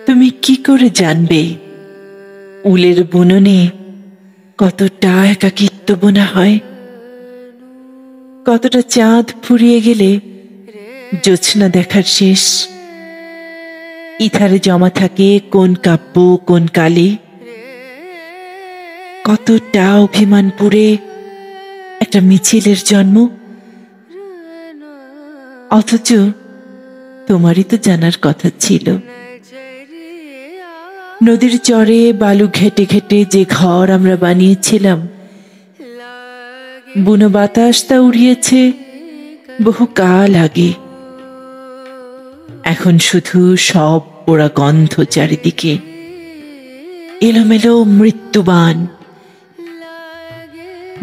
তুমি কি করে জানবে উলের বুননে কতটা একাকিত্ব বোনা হয়, কতটা চাঁদ ফুরিয়ে গেলে জ্যোৎস্না দেখার শেষ, ইথারে জমা থাকে কোন কাব্য কোন কালে, কতটা অভিমান পুড়ে একটা মিছিলের জন্ম। অথচ তোমারই তো জানার কথা ছিল নদীর চরে বালু ঘেটে ঘেটে যে ঘর আমরা বানিয়েছিলাম, বুনো বাতাস তা উড়িয়েছে বহু কাল আগে। এখন শুধু সব পোড়া গন্ধ চারিদিকে, এলোমেলো মৃত্যুবান।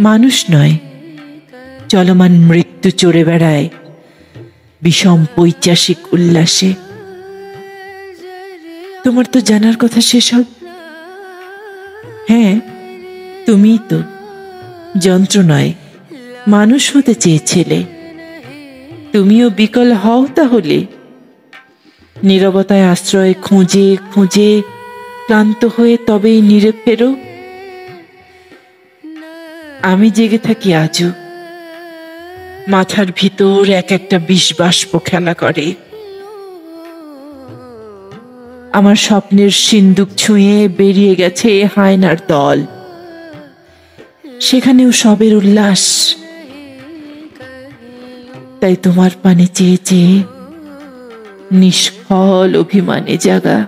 মানুষ নয়, চলমান মৃত্যু চড়ে বেড়ায় বিষম পৈচাসিক উল্লাসে। তোমার তো জানার কথা সেসব। হ্যাঁ, তুমি তো যন্ত্র নয় মানুষ হতে চেয়েছিলে। তুমিও বিকল হও তাহলে। নীরবতায় আশ্রয় খুঁজে খুঁজে ক্লান্ত হয়ে তবেই নীরে ফেরো। আমি জেগে থাকি আজও, মাথার ভিতর এক একটা বিষবাষ্প খেলা করে। আমার স্বপ্নের সিন্দুক ছুঁয়ে বেরিয়ে গেছে হায়নার দল, সেখানেও সবের উল্লাস। তাই তোমার পানে চেয়ে চেয়ে নিষ্ফল অভিমানে জাগা।